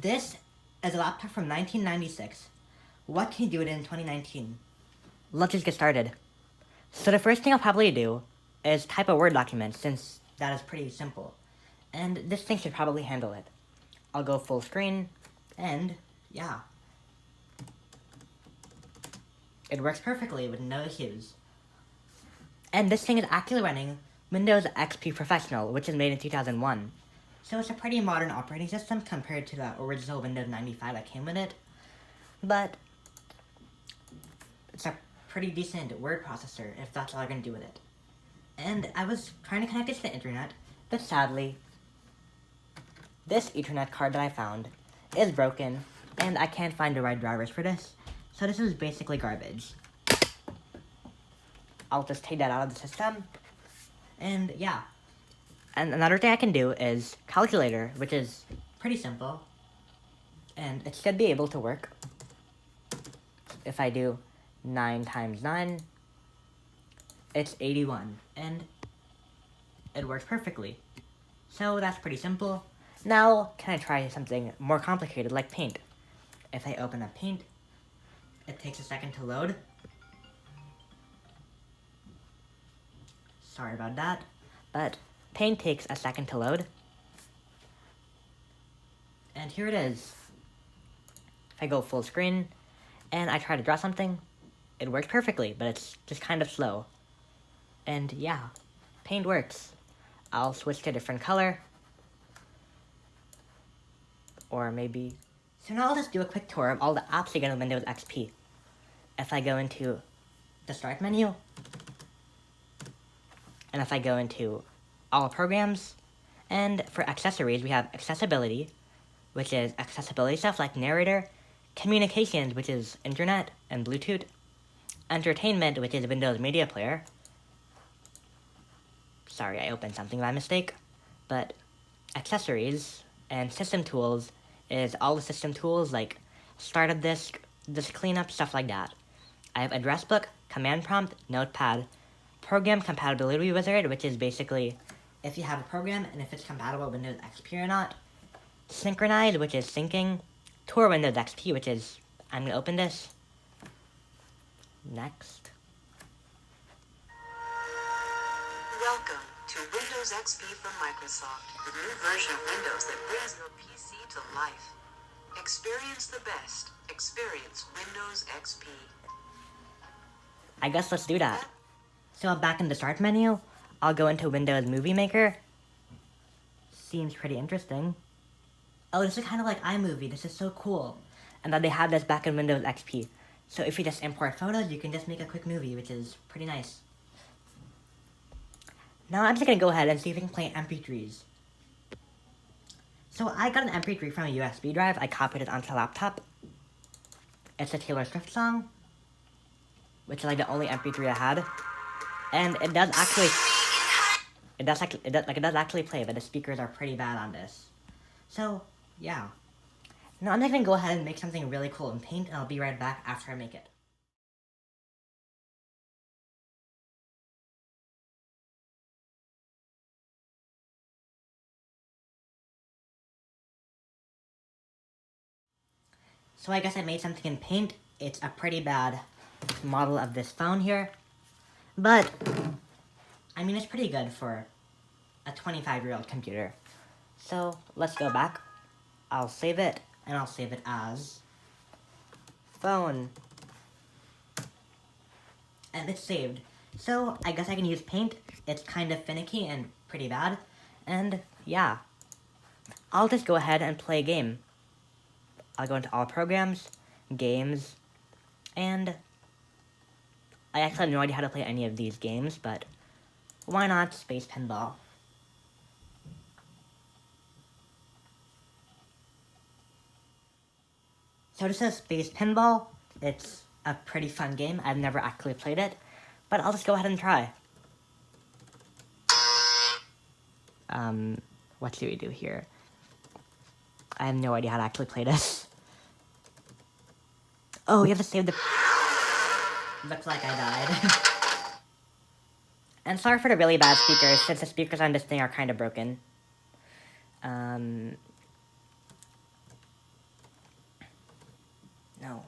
This is a laptop from 1996. What can you do it in 2019? Let's just get started. So the first thing I'll probably do is type a Word document, since that is pretty simple. And this thing should probably handle it. I'll go full screen, and yeah. It works perfectly with no issues. And this thing is actually running Windows XP Professional, which is made in 2001. So it's a pretty modern operating system compared to the original Windows 95 that came with it. But it's a pretty decent word processor if that's all you're going to do with it. And I was trying to connect it to the internet, but sadly, this Ethernet card that I found is broken, and I can't find the right drivers for this. So this is basically garbage. I'll just take that out of the system, and yeah. And another thing I can do is calculator, which is pretty simple, and it should be able to work. If I do 9 times 9, it's 81, and it works perfectly. So that's pretty simple. Now, can I try something more complicated like Paint? If I open up Paint, it takes a second to load. Sorry about that, but Paint takes a second to load. And here it is. If I go full screen, and I try to draw something, it works perfectly, but it's just kind of slow. And yeah, Paint works. I'll switch to a different color. Or maybe... So now I'll just do a quick tour of all the apps you get on Windows XP. If I go into the Start menu, and if I go into All Programs, and for accessories, we have Accessibility, which is accessibility stuff like Narrator, Communications, which is Internet and Bluetooth, Entertainment, which is Windows Media Player. Sorry, I opened something by mistake. But Accessories and System Tools is all the system tools like Startup Disk Cleanup, stuff like that. I have Address Book, Command Prompt, Notepad, Program Compatibility Wizard, which is basically if you have a program and if it's compatible with Windows XP or not. Synchronize, which is syncing. Tour Windows XP, which is, I'm going to open this. Next. Welcome to Windows XP from Microsoft, the new version of Windows that brings your PC to life. Experience the best. Experience Windows XP. I guess let's do that. So I'm back in the Start menu. I'll go into Windows Movie Maker. Seems pretty interesting. Oh, this is kind of like iMovie. This is so cool. And that they have this back in Windows XP. So if you just import photos, you can just make a quick movie, which is pretty nice. Now I'm just going to go ahead and see if we can play MP3s. So I got an MP3 from a USB drive. I copied it onto a laptop. It's a Taylor Swift song, which is like the only MP3 I had. And it does actually... It does actually play, but the speakers are pretty bad on this. So, yeah. Now I'm just going to go ahead and make something really cool in Paint, and I'll be right back after I make it. So I guess I made something in Paint. It's a pretty bad model of this phone here. But, I mean, it's pretty good for a 25-year-old computer. So, let's go back. I'll save it, and I'll save it as phone. And it's saved. So, I guess I can use Paint. It's kind of finicky and pretty bad. And, yeah. I'll just go ahead and play a game. I'll go into All Programs, Games, and I actually have no idea how to play any of these games, but why not Space Pinball? So this is Space Pinball. It's a pretty fun game. I've never actually played it, but I'll just go ahead and try. What do we do here? I have no idea how to actually play this. Oh, we have to save the... Looks like I died. And sorry for the really bad speakers, since the speakers on this thing are kind of broken. No.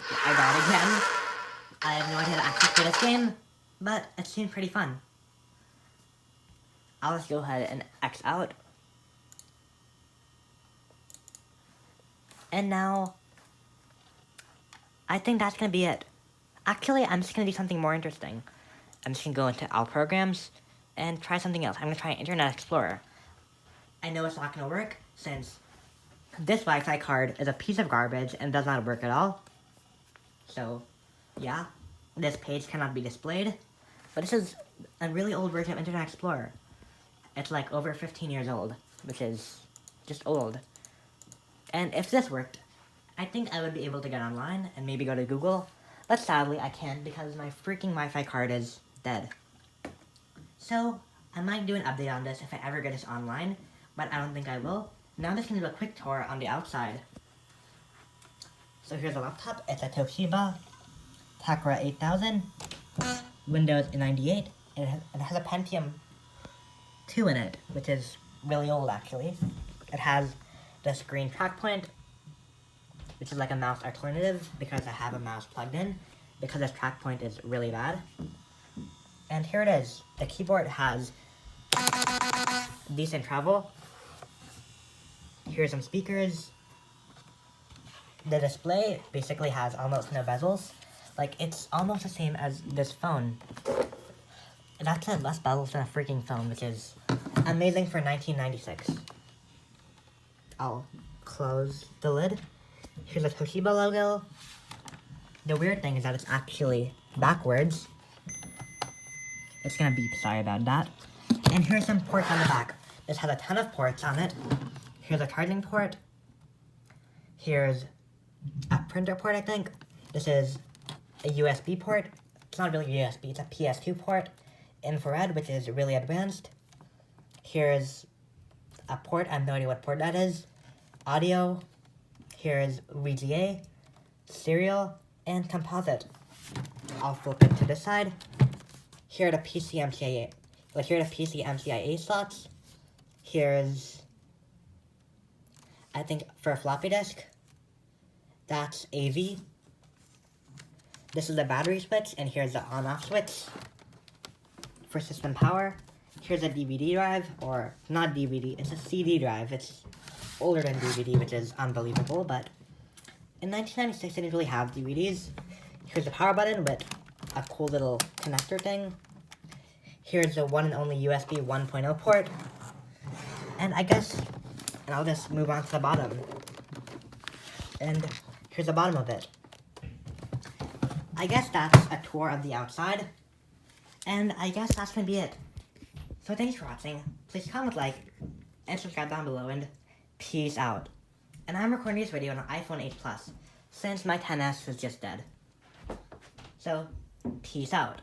I died again. I have no idea how to actually play this game, but it seemed pretty fun. I'll just go ahead and X out. And now, I think that's gonna be it. Actually, I'm just gonna do something more interesting. I'm just gonna go into All Programs and try something else. I'm gonna try Internet Explorer. I know it's not gonna work since this Wi-Fi card is a piece of garbage and does not work at all. So, yeah, this page cannot be displayed. But this is a really old version of Internet Explorer. It's like over 15 years old, which is just old. And if this worked, I think I would be able to get online and maybe go to Google. But sadly, I can't because my freaking Wi-Fi card is dead. So, I might do an update on this if I ever get this online, but I don't think I will. Now I'm just going to do a quick tour on the outside. So here's a laptop. It's a Toshiba Tecra 8000, Windows 98, and it has a Pentium 2 in it, which is really old actually. It has the screen track point, which is like a mouse alternative because I have a mouse plugged in, because this track point is really bad. And here it is. The keyboard has decent travel. Here's some speakers. The display basically has almost no bezels. Like, it's almost the same as this phone. It actually has less bezels than a freaking phone, which is amazing for 1996. I'll close the lid. Here's a Toshiba logo. The weird thing is that it's actually backwards. It's gonna beep, sorry about that. And here's some ports on the back. This has a ton of ports on it. Here's a charging port. Here's a printer port, I think. This is a USB port. It's not really USB, it's a PS2 port. Infrared, which is really advanced. Here's a port, I have no idea what port that is. Audio. Here's VGA, serial, and composite. I'll flip it to this side. Here are the PCMCIA. Here are the PCMCIA slots. Here's, I think, for a floppy disk. That's AV. This is the battery switch, and here's the on-off switch. For system power, here's a DVD drive, or not DVD, it's a CD drive. It's older than DVD, which is unbelievable, but in 1996, they didn't really have DVDs. Here's the power button with a cool little connector thing. Here's the one and only USB 1.0 port. And I guess, and I'll just move on to the bottom. And here's the bottom of it. I guess that's a tour of the outside. And I guess that's gonna be it. So thanks for watching. Please comment, like, and subscribe down below, and peace out. And I'm recording this video on an iPhone 8 Plus, since my 10s was just dead. So, peace out.